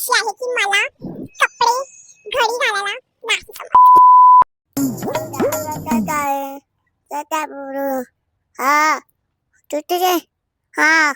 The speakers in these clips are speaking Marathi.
अशी आहे की मला कपडे घरी घालायला नाही जमत. हा तुझे हा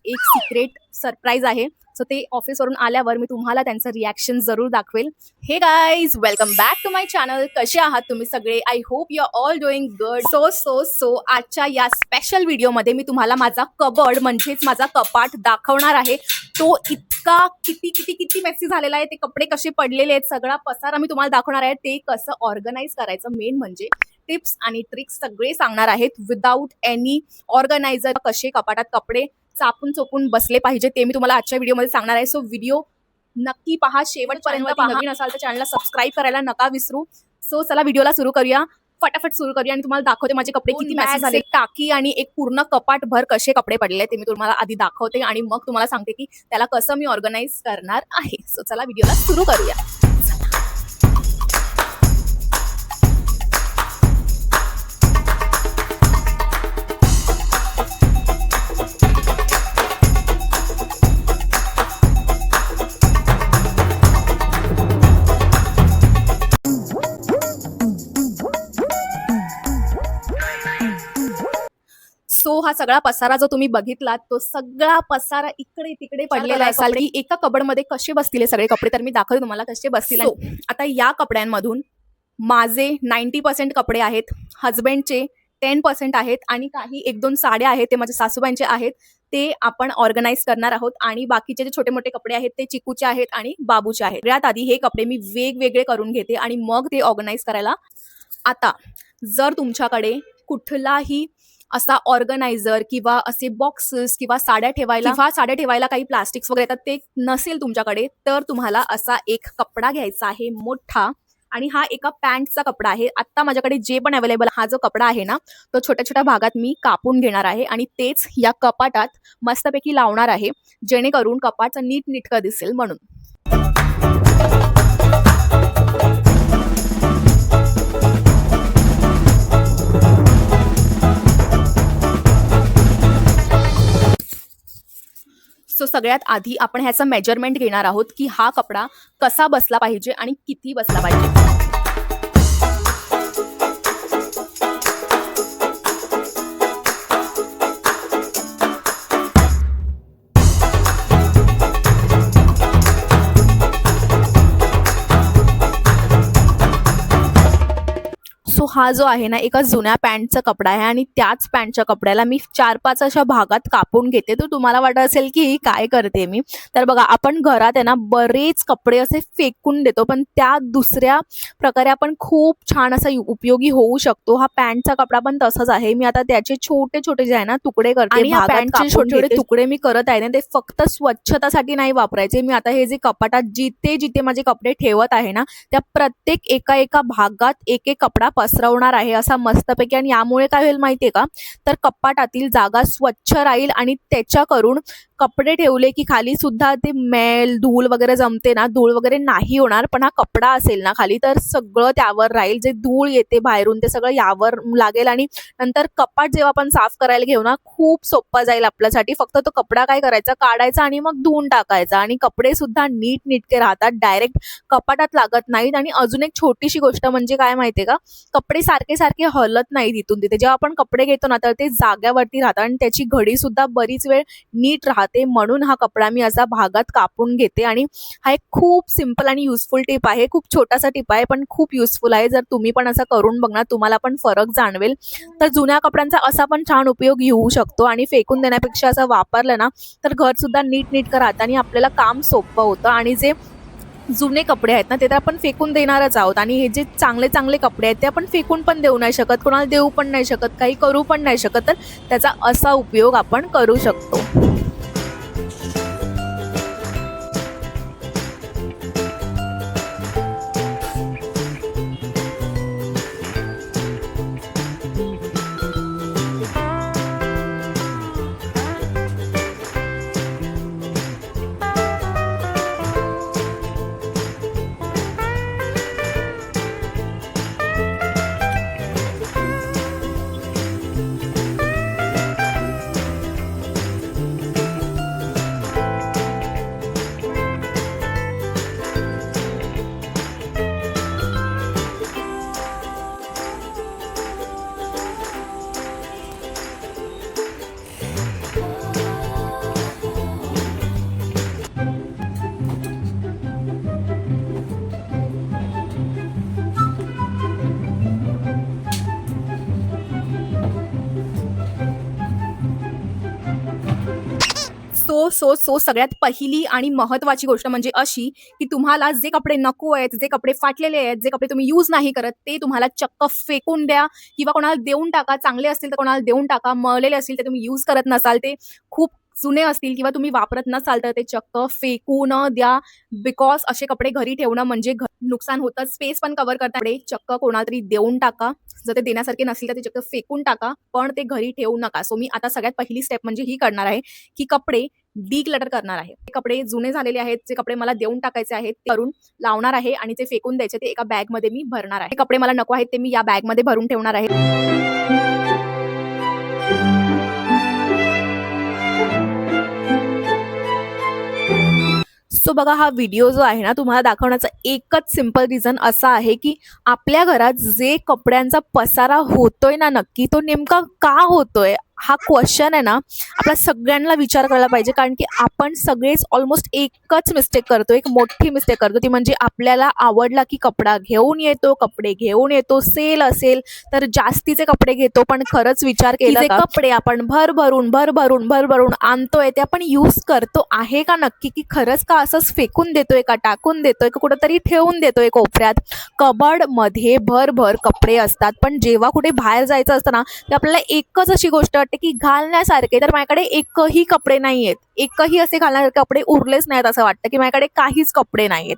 एक सिक्रेट सरप्राईज आहे. सो ते ऑफिसवरून आल्यावर मी तुम्हाला त्यांचं रिॲक्शन जरूर दाखवेल. Hey guys, welcome back to my channel. कसे आहात तुम्ही सगळे? I hope you are all doing good. So आजच्या या स्पेशल व्हिडिओमध्ये मी तुम्हाला माझा कबर्ड म्हणजेच माझा कपाट दाखवणार आहे. तो इतका किती मेसी झालेला आहे. ते कपडे कसे पडलेले आहेत, सगळा पसारा मी तुम्हाला दाखवणार आहे. ते कसं ऑर्गनाईज करायचं, मेन म्हणजे टिप्स आणि ट्रिक्स सगळे सांगणार आहेत विदाऊट एनी ऑर्गनायझर. कसे कपाटात कपडे चापून चोपून बसले पाहिजे ते मी तुम्हाला आजच्या व्हिडिओमध्ये सांगणार आहे. सो व्हिडिओ नक्की पहा शेवटपर्यंत. नवीन असाल तर चॅनलला सबस्क्राईब करायला नका विसरू. सो चला व्हिडिओला सुरू करूया, फटाफट सुरू करूया आणि तुम्हाला दाखवते माझे कपडे किती मॅच झाले. टाकी आणि एक पूर्ण कपाट भर कसे कपडे पडले ते मी तुम्हाला आधी दाखवते आणि मग तुम्हाला सांगते की त्याला कसं मी ऑर्गनाईज करणार आहे. सो चला व्हिडिओला सुरू करूया. सो हा सगळा पसारा जो तुम्ही बघितलात, तो सगळा पसारा इकडे तिकडे पडलेला असाल की एका कबडमध्ये कसे बसतील हे सगळे कपडे, तर मी दाखवते तुम्हाला कसे बसतील. आता या कपड्यांमधून माझे 90% कपडे आहेत, हजबंडचे 10% आहेत आणि काही 1-2 साड्या आहेत ते माझ्या सासूबाईंचे आहेत. ते आपण ऑर्गनाईज करणार आहोत आणि बाकीचे जे छोटे मोठे कपडे आहेत ते चिकूचे आहेत आणि बाबूचे आहेत. सगळ्यात आधी हे कपडे मी वेगवेगळे करून घेते आणि मग ते ऑर्गनाईज करायला. आता जर तुमच्याकडे कुठलाही असा ऑर्गनायझर किंवा असे बॉक्सेस किंवा साड्या ठेवायला काही प्लास्टिक्स वगैरे येतात, ते नसेल तुमच्याकडे, तर तुम्हाला असा एक कपडा घ्यायचा आहे मोठा. आणि हा एका पॅन्टचा कपडा आहे. आता माझ्याकडे जे पण अवेलेबल हा जो कपडा आहे ना, तो छोट्या छोट्या भागात मी कापून घेणार आहे आणि तेच या कपाटात मस्तपैकी लावणार आहे, जेणेकरून कपाटचं नीटनेटकं दिसेल म्हणून. सो सगळ्यात आधी आपण ह्याचं मेजरमेंट घेणार आहोत की हा कपडा कसा बसला पाहिजे आणि किती बसला पाहिजे. सो हा जो आहे ना, एका जुन्या पॅन्टचा कपडा आहे आणि त्याच पॅन्टच्या कपड्याला मी 4-5 अशा भागात कापून घेते. तर तुम्हाला वाटत असेल की ही काय करते मी, तर बघा, आपण घरात आहे ना बरेच कपडे असे फेकून देतो, पण त्या दुसऱ्या प्रकारे आपण खूप छान असा उपयोगी होऊ शकतो. हा पॅन्टचा कपडा पण तसाच आहे. मी आता त्याचे छोटे छोटे जे आहे ना तुकडे करते आणि ह्या पॅन्टचे छोटे छोटे तुकडे मी करत आहे ना, ते फक्त स्वच्छतासाठी नाही वापरायचे. मी आता हे जे कपाटात जिथे जिथे माझे कपडे ठेवत आहे ना, त्या प्रत्येक एका भागात एक कपडा पसरवणार आहे असा मस्तपैकी. आणि यामुळे काय होईल माहितीये का, तर कपाटातील जागा स्वच्छ राहील आणि त्याच्या करून कपडे ठेवले की खाली सुद्धा ते मैल धूळ वगैरे जमते ना, धूळ वगैरे नाही होणार. पण हा कपडा असेल ना खाली, तर सगळं त्यावर राहील. जे धूळ येते बाहेरून ते सगळं यावर लागेल आणि नंतर कपाट जेव्हा आपण साफ करायला घेऊ ना, खूप सोपा जाईल आपल्यासाठी. फक्त तो कपडा काय करायचा, काढायचा आणि मग धुवून टाकायचा आणि कपडे सुद्धा नीटनेटके राहतात, डायरेक्ट कपाटात लागत नाहीत. आणि अजून एक छोटीशी गोष्ट म्हणजे काय माहितीये का, कपडे सारखे सारखे हलत नाहीत इथून तिथे. जेव्हा आपण कपडे घेतो ना, तर ते जाग्यावरती राहतात आणि त्याची घडी सुद्धा बरीच वेळ नीट राहते. म्हणून हा कपडा मी असा भागात कापून घेते. आणि हा एक खूप सिंपल आणि युजफुल टिप आहे. खूप छोटासा टिप आहे पण खूप युजफुल आहे. जर तुम्ही पण असं करून बघणार, तुम्हाला पण फरक जाणवेल. तर जुन्या कपड्यांचा असा पण छान उपयोग येऊ शकतो आणि फेकून देण्यापेक्षा असं वापरलं ना, तर घर सुद्धा नीटनेटकं राहतं आणि आपल्याला काम सोपं होतं. आणि जे जुने कपडे आहेत ना, ते तर आपण फेकून देणारच आहोत. आणि हे जे चांगले चांगले कपडे आहेत ते आपण फेकून पण देऊ नाही शकत, कोणाला देऊ पण नाही शकत, काही करू पण नाही शकत. तर त्याचा असा उपयोग आपण करू शकतो. सो सगळ्यात पहिली आणि महत्त्वाची गोष्ट म्हणजे अशी, की तुम्हाला जे कपडे नको आहेत, जे कपडे फाटलेले आहेत, जे कपडे तुम्ही यूज नाही करत, ते तुम्हाला चक्क फेकून द्या किंवा कोणाला देऊन टाका. चांगले असतील तर कोणाला देऊन टाका, मळलेले असतील तर तुम्ही यूज करत नसाल, ते खूप जुने असतील किंवा तुम्ही वापरत नसाल तर ते चक्क फेकून द्या. बिकॉज असे कपडे घरी ठेवणं म्हणजे नुकसान होतं. स्पेस पण कव्हर करता कपडे चक्क कोणाला तरी देऊन टाका. जर ते देण्यासारखे नसतील तर ते चक्क फेकून टाका, पण ते घरी ठेवू नका. सो मी आता सगळ्यात पहिली स्टेप म्हणजे ही करणार आहे, की कपडे डिक्लटर करणार आहे. ते कपडे जुने झालेले आहेत, जे कपडे मला देऊन टाकायचे आहेत, ते करून लावणार आहे आणि ते फेकून द्यायचे. ते एका बॅगमध्ये मी भरणार आहे. कपडे मला नको आहेत ते मी या बॅगमध्ये भरून ठेवणार आहे. सो बघा, हा व्हिडिओ जो आहे ना, तुम्हाला दाखवण्याचा एकच सिंपल रिझन असा आहे, की आपल्या घरात जे कपड्यांचा पसारा होतोय ना, नक्की तो नेमका का होतोय? हा क्वेश्चन आहे ना, आपल्या सगळ्यांना विचार करायला पाहिजे. कारण की आपण सगळेच ऑलमोस्ट एकच मिस्टेक करतो, एक मोठी मिस्टेक करतो. ती म्हणजे आपल्याला आवडला की कपडा घेऊन येतो, कपडे घेऊन येतो, सेल असेल तर जास्तीचे कपडे घेतो. पण खरंच विचार केला का, कपडे आपण भरभरून आणतोय ते आपण यूज करतो आहे का नक्की? की खरंच का असंच फेकून देतोय, का टाकून देतोय, का कुठंतरी ठेवून देतोय कोपऱ्यात? कबर्डमध्ये भरभर कपडे असतात, पण जेव्हा कुठे बाहेर जायचं असतं ना, तर आपल्याला एकच अशी गोष्ट वाटते की घालण्यासारखे. तर माझ्याकडे एकही कपडे नाहीयेत, एकही असे घालण्यासारखे कपडे उरलेच नाहीत. असं वाटतं की माझ्याकडे काहीच कपडे नाहीयेत.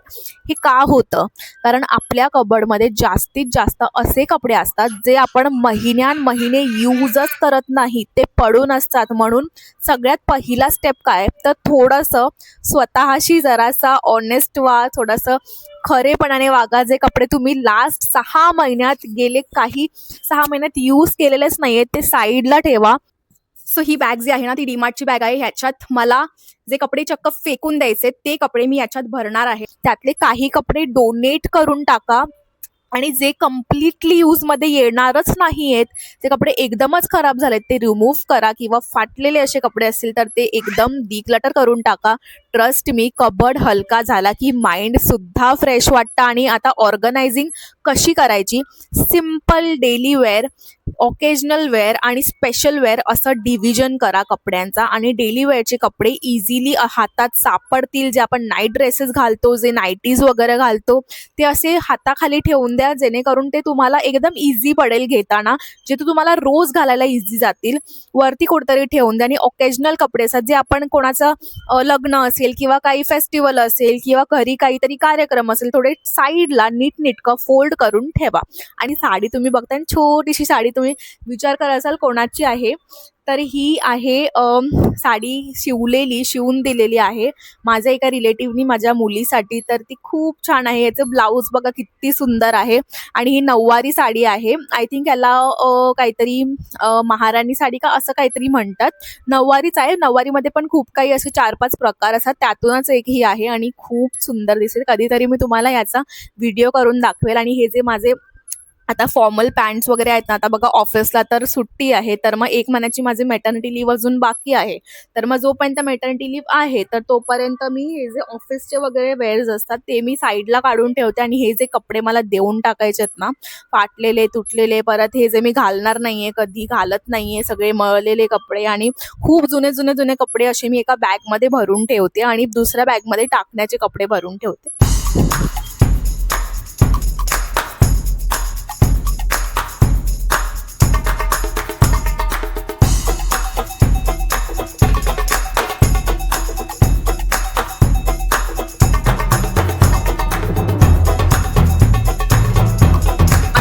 हे का होतं? कारण आपल्या कबर्डमध्ये जास्तीत जास्त असे कपडे असतात जे आपण महिने यूजच करत नाही, ते पडून असतात. म्हणून सगळ्यात पहिला स्टेप काय, तर थोडंसं स्वतःशी जरासा ऑनेस्ट व्हा, थोडंसं खरेपणाने वागा. जे कपडे तुम्ही लास्ट 6 महिन्यात गेले काही 6 महिन्यात यूज केलेलेच नाही आहेत, ते साईडला ठेवा. सो ही बॅग जी आहे ना, ती डीमार्टची बॅग आहे. ह्याच्यात मला जे कपडे चक्क फेकून द्यायचे ते कपडे मी याच्यात भरणार आहे. त्यातले काही कपडे डोनेट करून टाका आणि जे कम्प्लिटली यूजमध्ये येणारच नाही आहेत, जे कपडे एकदमच खराब झालेत ते रिमूव्ह करा. किंवा फाटलेले असे कपडे असतील तर ते एकदम डिक्लटर करून टाका. ट्रस्ट मी, कबर्ड हलका झाला की माइंडसुद्धा फ्रेश वाटतं. आणि आता ऑर्गनायझिंग कशी करायची? Simple daily wear, occasional wear आणि स्पेशल वेअर असं डिव्हिजन करा कपड्यांचा. आणि डेली वेअरचे कपडे इझिली हातात सापडतील. जे आपण नाईट ड्रेसेस घालतो, जे नाईटीज वगैरे घालतो, ते असे हाताखाली ठेवून द्या, जेणेकरून ते तुम्हाला एकदम इझी पडेल घेताना. जे तुम्हाला रोज घालायला इझी जातील, वरती कुठेतरी ठेवून द्या. आणि ऑकेजनल कपडे असतात, जे आपण कोणाचं लग्न असेल किंवा काही फेस्टिवल असेल किंवा घरी काहीतरी कार्यक्रम असेल, थोडे साईडला नीटनेटकं फोल्ड करून ठेवा. आणि साडी तुम्ही बघताय, छोटीशी साडी, तुम्ही विचार करत असाल कोणाची आहे, तर ही आहे साडी शिवून दिलेली आहे माझ्या एका रिलेटिव्हनी माझ्या मुलीसाठी. तर ती खूप छान आहे. याचं ब्लाऊज बघा किती सुंदर आहे. आणि ही नऊवारी साडी आहे. आय थिंक याला काहीतरी महाराणी साडी का असं काहीतरी म्हणतात. नऊवारीच आहे. नऊवारीमध्ये पण खूप काही असे 4-5 प्रकार असतात, त्यातूनच एक ही आहे आणि खूप सुंदर दिसेल. कधीतरी मी तुम्हाला याचा व्हिडिओ करून दाखवेल. आणि हे जे माझे आता फॉर्मल पॅन्ट्स वगैरे आहेत ना, आता बघा ऑफिसला तर सुट्टी आहे, तर मग 1 महिन्याची माझी मॅटर्निटी लीव्ह अजून बाकी आहे. तर मग जोपर्यंत मॅटर्निटी लीव्ह आहे, तर तोपर्यंत मी हे जे ऑफिसचे वगैरे वेअर्स असतात ते मी साईडला काढून ठेवते. आणि हे जे कपडे मला देऊन टाकायचे आहेत ना, फाटलेले, तुटलेले, परत हे जे मी घालणार नाहीये, कधी घालत नाहीये, सगळे मळलेले कपडे आणि खूप जुने कपडे असे मी एका बॅगमध्ये भरून ठेवते आणि दुसऱ्या बॅगमध्ये टाकण्याचे कपडे भरून ठेवते.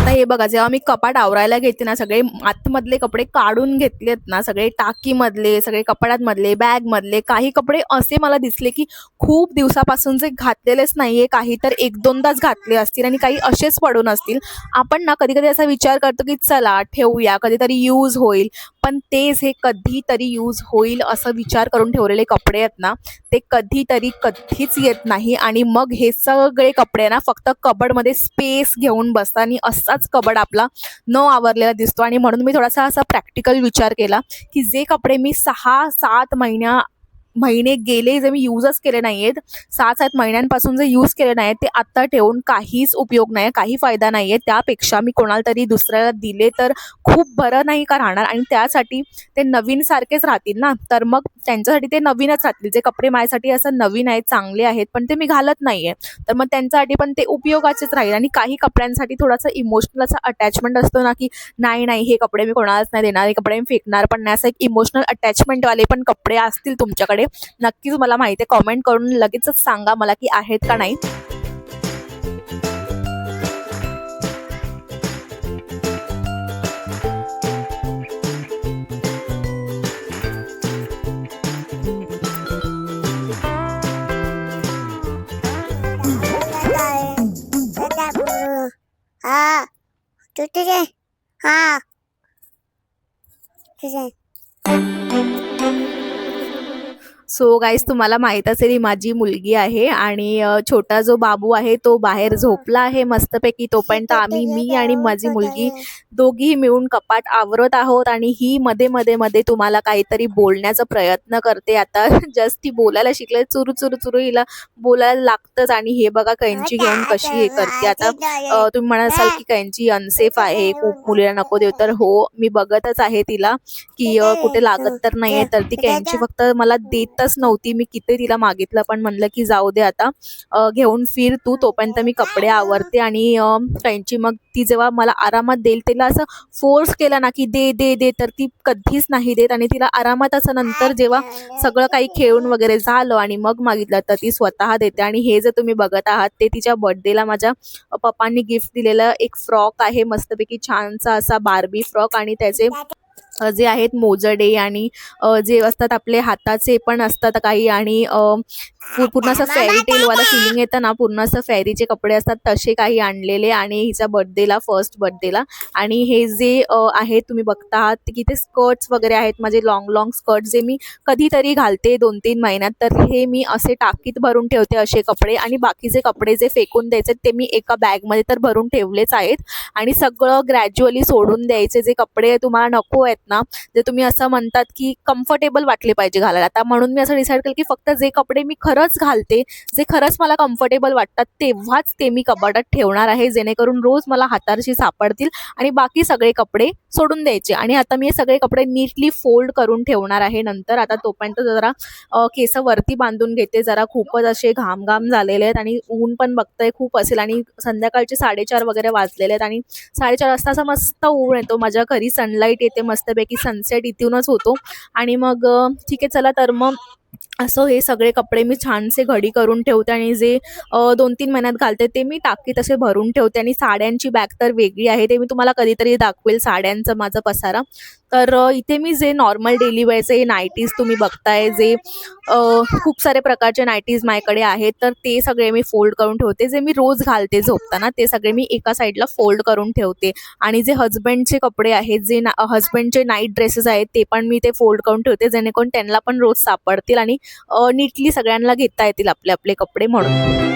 हे बघा, जेव्हा मी कपाट आवरायला घेते ना, सगळे आतमधले कपडे काढून घेतलेत ना, सगळे टाकीमधले, सगळे कपाटांमधले, बॅगमधले, काही कपडे असे मला दिसले की खूप दिवसापासून जे घातलेलेच नाहीये, काही तर 1-2दाच घातले असतील आणि काही असेच पडून असतील. आपण ना कधी कधी असा विचार करतो की चला ठेवूया, कधीतरी यूज होईल, पण तेच हे कधीतरी यूज होईल असं विचार करून ठेवलेले कपडे आहेत ना, ते कधीच येत नाही. आणि मग हे सगळे कपडे ना फक्त कबर्डमध्ये स्पेस घेऊन बसतात आणि असाच कबर्ड आपला न आवरलेला दिसतो. आणि म्हणून मी थोडासा असा प्रॅक्टिकल विचार केला की जे कपडे मी 6-7 महिन्या महिने गेले जे मी यूजच केले नाही आहेत, 6-7 महिन्यांपासून जे यूज केले नाही आहेत ते आत्ता ठेवून काहीच उपयोग नाही, काही फायदा नाही आहे. त्यापेक्षा मी कोणाला तरी दुसऱ्याला दिले तर खूप बरं नाही का राहणार, आणि त्यासाठी ते नवीन सारखेच राहतील ना, तर मग त्यांच्यासाठी ते नवीनच राहतील. जे कपडे माझ्यासाठी असं नवीन आहेत, चांगले आहेत, पण ते मी घालत नाहीये, तर मग त्यांच्यासाठी पण ते उपयोगाचेच राहील. आणि काही कपड्यांसाठी थोडासा इमोशनल असा अटॅचमेंट असतो ना, की नाही नाही हे कपडे मी कोणालाच नाही देणार, हे कपडे मी फेकणार पण नाही, असं एक इमोशनल अटॅचमेंटवाले पण कपडे असतील तुमच्याकडे, नक्कीच मला माहिती आहे, कॉमेंट करून लगेचच सांगा मला की आहेत का नाही. हा तू तुझे हा तुझे सो गाईज तुम्हाला माहीत असेल ही माझी मुलगी आहे, आणि छोटा जो बाबू आहे तो बाहेर झोपला आहे मस्तपैकी. तोपर्यंत मी आणि माझी मुलगी दोघीही मिळून कपाट आवरत आहोत, आणि ही मध्ये मध्ये मध्ये तुम्हाला काहीतरी बोलण्याचा प्रयत्न करते. आता जस्ट ती बोलायला शिकले, चुरू चुरू चुरू हिला बोलायला लागतंच. आणि हे बघा कैंची घेऊन कशी हे करते. आता तुम्ही म्हणाल की कैंची अनसेफ आहे, खूप मुलीला नको देऊ, तर हो मी बघतच आहे तिला की कुठे लागत तर नाहीये. तर ती कैंची फक्त मला देतच नव्हती, मी किती तिला मागितलं पण म्हणलं की जाऊ दे आता, घेऊन फिर तू, तोपर्यंत मी कपडे आवरते. आणि कैंची मग ती जेव्हा मला आरामात देईल, तिला असं फोर्स केला ना की दे दे दे, तर ती कधीच नाही देत. आणि तिला आरामात असं नंतर जेव्हा सगळं काही खेळून वगैरे झालं आणि मग मागितलं तर ती स्वतः देते. आणि हे जे तुम्ही बघत आहात ते तिच्या बर्थडेला माझ्या पप्पांनी गिफ्ट दिलेलं एक फ्रॉक आहे, मस्तपैकी छानसा असा बार्बी फ्रॉक, आणि त्याचे जे आहेत मोजडे आणि जे असतात आपले हाताचे पण असतात काही, आणि पूर्ण असं फेरी टेलवाला फिलिंग येतं ना, पूर्ण असं फेरीचे कपडे असतात तसे काही आणलेले, आणि हिच्या बर्थडेला, फर्स्ट बर्थडेला. आणि हे जे आहेत तुम्ही बघता आहात की ते स्कर्ट्स वगैरे आहेत, माझे लॉंग लॉंग स्कर्ट जे मी कधीतरी घालते 2-3 महिन्यात, तर हे मी असे टाकीत भरून ठेवते असे कपडे. आणि बाकीचे कपडे जे फेकून द्यायचे ते मी एका बॅगमध्ये तर भरून ठेवलेच आहेत, आणि सगळं ग्रॅज्युअली सोडून द्यायचे. जे कपडे तुम्हाला नको आहेत ना, जे तुम्ही असं म्हणतात की कम्फर्टेबल वाटले पाहिजे घालायला, आता म्हणून मी असं डिसाईड केलं की फक्त जे कपडे मी खरंच घालते, जे खरंच मला कम्फर्टेबल वाटतात तेव्हाच ते मी कपाटात ठेवणार आहे, जेणेकरून रोज मला हाताशी सापडतील, आणि बाकी सगळे कपडे सोडून द्यायचे. आणि आता मी हे सगळे कपडे नीटली फोल्ड करून ठेवणार आहे नंतर. आता तोपर्यंत जरा केस वरती बांधून घेते, जरा खूपच असे घाम झालेले आहेत, आणि ऊन पण बघताय खूप असेल, आणि संध्याकाळचे 4:30 वगैरे वाजलेले आहेत, आणि 4:30 वाजता असं मस्त ऊन येतो, माझ्या घरी सनलाईट येते मस्तपैकी, सनसेट इथूनच होतो. आणि मग ठीक आहे चला, तर मग असं हे सगळे कपडे मी छानसे घडी करून ठेवते, आणि जे 2-3 महिन्यात घालते ते मी टाकीत असे भरून ठेवते. आणि साड्यांची बॅग तर वेगळी आहे, ते मी तुम्हाला कधीतरी दाखवेल, साड्यांचं माझं पसारा. तर इथे मी जे नॉर्मल डेली वेअरचे नाईटीज तुम्ही बघताय, जे खूप सारे प्रकारचे नाईटीज माझ्याकडे आहेत, तर ते सगळे मी फोल्ड करून ठेवते. जे मी रोज घालते झोपताना ते सगळे मी एका साईडला फोल्ड करून ठेवते. आणि जे हजबंडचे कपडे आहेत, जे हजबंडचे नाईट ड्रेसेस आहेत, ते पण मी ते फोल्ड करून ठेवते, जेणेकरून त्यांना पण रोज सापडतील, आणि नीटली सगळ्यांना घेता येतील आपले आपले कपडे म्हणून.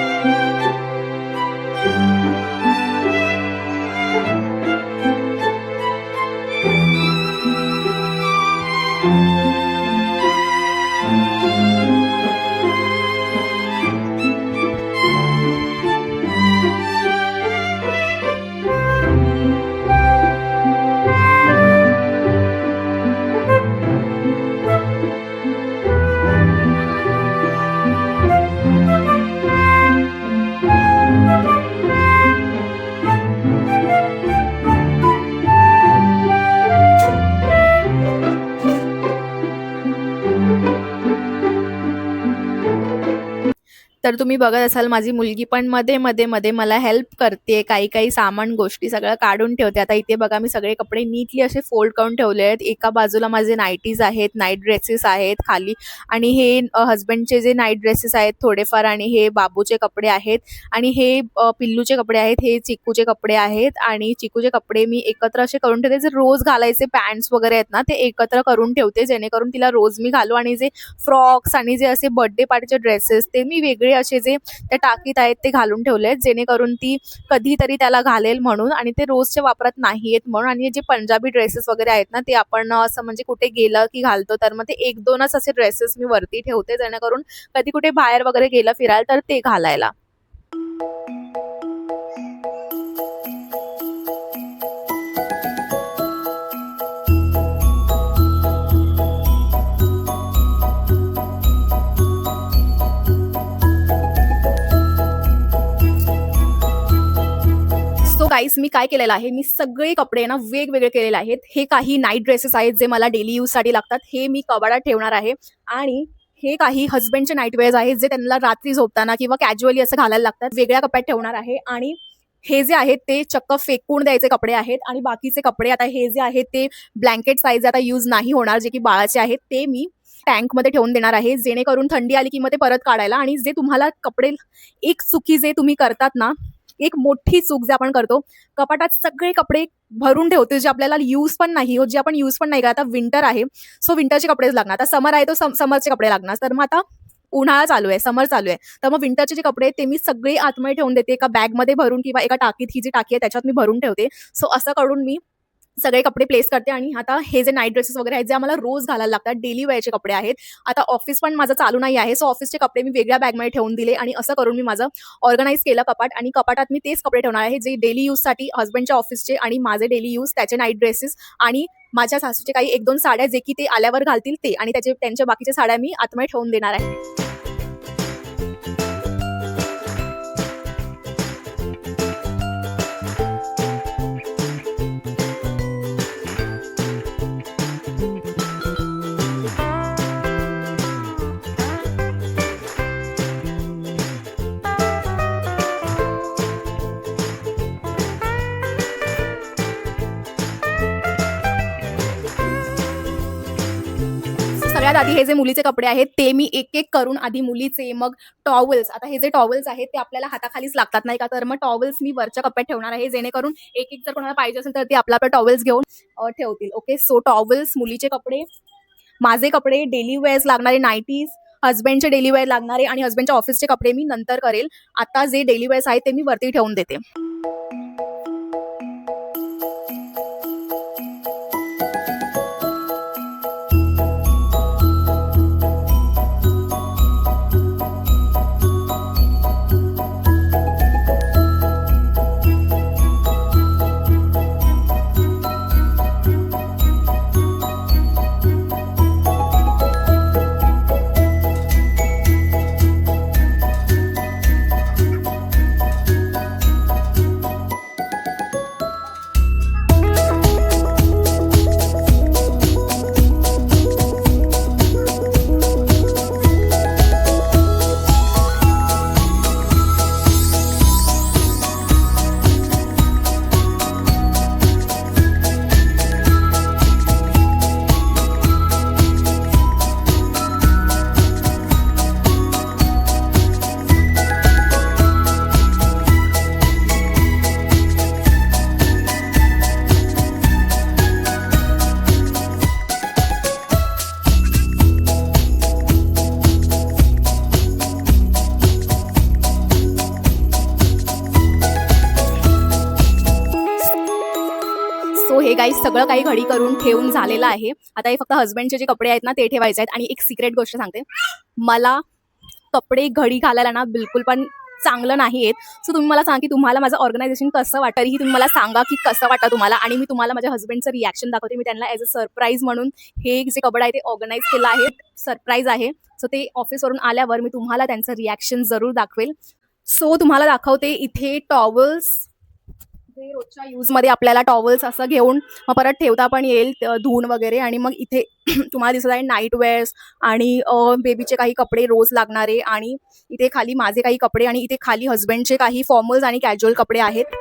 तर तुम्ही बघत असाल माझी मुलगी पण मध्ये मध्ये मध्ये मला हेल्प करते, काही काही सामान गोष्टी सगळं काढून ठेवते. आता इथे बघा मी सगळे कपडे नीटली असे फोल्ड करून ठेवले आहेत. एका बाजूला माझे नाईटीज आहेत, नाईट ड्रेसेस आहेत खाली, आणि हे हस्बंडचे जे नाईट ड्रेसेस आहेत थोडेफार, आणि हे बाबूचे कपडे आहेत, आणि हे पिल्लूचे कपडे आहेत, हे चिकूचे कपडे आहेत. आणि चिकूचे कपडे मी एकत्र असे करून ठेवते, जे रोज घालायचे पॅन्ट्स वगैरे आहेत ना ते एकत्र करून ठेवते, जेणेकरून तिला रोज मी घालू. आणि जे फ्रॉक्स आणि जे असे बर्थडे पार्टीचे ड्रेसेस ते मी वेगळे वेगवेगळे असे जे त्या टाकीत आहेत ते घालून ठेवले आहेत, जेणेकरून ती कधीतरी त्याला घालेल म्हणून आणि ते रोजच्या वापरात नाही आहेत म्हणून. आणि जे पंजाबी ड्रेसेस वगैरे आहेत ना, ते आपण असं म्हणजे कुठे गेलं की घालतो, तर मग ते 1-2च असे ड्रेसेस मी वरती ठेवते, जेणेकरून कधी कुठे बाहेर वगैरे गेलं फिरायला तर ते घालायला. सो गाईस, मी काय केलेलं आहे, मी सगळे कपडे ना वेगवेगळे केलेले आहेत. हे काही नाईट ड्रेसेस आहेत जे मला डेली यूजसाठी लागतात, हे मी कपाटात ठेवणार आहे. आणि हे काही हस्बंडचे नाईट वेअर्स आहेत जे त्यांना रात्री झोपताना किंवा कॅज्युअली असं घालायला लागतात, वेगळ्या कपाटात ठेवणार आहे. आणि हे जे आहेत ते चक्क फेकून द्यायचे कपडे आहेत. आणि बाकीचे कपडे आता हे जे आहेत ते ब्लँकेट साईज आता यूज नाही होणार, जे की बाळाचे आहेत, ते मी टँकमध्ये ठेवून देणार आहे, जेणेकरून थंडी आली की मग ते परत काढायला. आणि जे तुम्हाला कपडे, एक चुकी जे तुम्ही करतात ना, एक मोठी चूक जे आपण करतो, कपाटात सगळे कपडे भरून ठेवतो जे आपल्याला यूज पण नाही होत, जे आपण यूज पण नाही करत. आता विंटर आहे, सो विंटरचे कपडेच लागणार. आता समर आहे, तो समरचे कपडे लागणार. तर मग आता उन्हाळा चालू आहे, समर चालू आहे, तर मग विंटरचे जे कपडे आहेत ते मी सगळे आतमध्ये ठेवून देते, एका बॅगमध्ये भरून किंवा एका टाकीत, ही जी टाकी आहे त्याच्यात मी भरून ठेवते. सो असं करून मी सगळे कपडे प्लेस करते. आणि आता हे जे नाईट ड्रेसेस वगैरे आहेत जे आम्हाला रोज घालायला लागतात, डेली वेअरचे कपडे आहेत. आता ऑफिस पण माझं चालू नाही आहे, सो ऑफिसचे कपडे मी वेगळ्या बॅगमध्ये ठेवून दिले. आणि असं करून मी माझं ऑर्गनाईज केलं कपाट. आणि कपाटात मी तेच कपडे ठेवणार आहे जे डेली यूजसाठी, हस्बंडच्या ऑफिसचे आणि माझे डेली यूज, त्याचे नाईट ड्रेसेस. आणि माझ्या सासूचे काही 1-2 साड्या जे की ते आल्यावर घालतील ते, आणि त्यांच्या बाकीच्या साड्या मी आतमध्ये ठेवून देणार आहे. सगळ्यात आधी हे जे मुलीचे कपडे आहेत ते मी एक एक करून, आधी मुलीचे, मग टॉवेल्स. आता हे जे टॉवेल्स आहेत ते आपल्याला हाताखालीच लागतात नाही का, तर मग टॉवेल्स मी वरच्या कप्प्यात ठेवणार आहे, जेणेकरून एक एक जर कोणाला पाहिजे असेल तर ते आपला टॉवेल्स घेऊन ठेवतील. ओके, सो टॉवेल्स, मुलीचे कपडे, माझे कपडे, डेली वेअर्स लागणारे नाईटीज, हस्बंडचे डेली वेअर लागणारे आणि हस्बंडच्या ऑफिसचे कपडे मी नंतर करेल. आता जे डेली वेअर्स आहेत ते मी वरती ठेवून देते. सो हे गाईज सगळं काही घडी करून ठेवून झालेलं आहे. आता हे फक्त हस्बंडचे जे कपडे आहेत ना ते ठेवायचे आहेत. आणि एक सिक्रेट गोष्ट सांगते, मला कपडे घडी घालायला ना बिलकुल पण चांगलं नाही येत. सो तुम्ही मला सांगा की तुम्हाला माझं ऑर्गनायझेशन कसं वाटतं, ही तुम्ही मला सांगा की कसं वाटतं तुम्हाला. आणि मी तुम्हाला माझ्या हस्बंडचं रिॲक्शन दाखवते. मी त्यांना ॲज अ सरप्राईज म्हणून हे जे कपडे आहे ते ऑर्गनाईज केलं आहे, सरप्राईज आहे. सो ते ऑफिसवरून आल्यावर मी तुम्हाला त्यांचं रिॲक्शन जरूर दाखवेल. सो तुम्हाला दाखवते इथे टॉवेल्स, जे रोजच्या यूजमध्ये आपल्याला टॉवेल्स असं घेऊन मग परत ठेवता पण येईल धुवून वगैरे. आणि मग इथे तुम्हाला दिसत आहे नाईट वेअर्स आणि बेबीचे काही कपडे रोज लागणारे. आणि इथे खाली माझे काही कपडे आणि इथे खाली हस्बंडचे काही फॉर्मल्स आणि कॅज्युअल कपडे आहेत.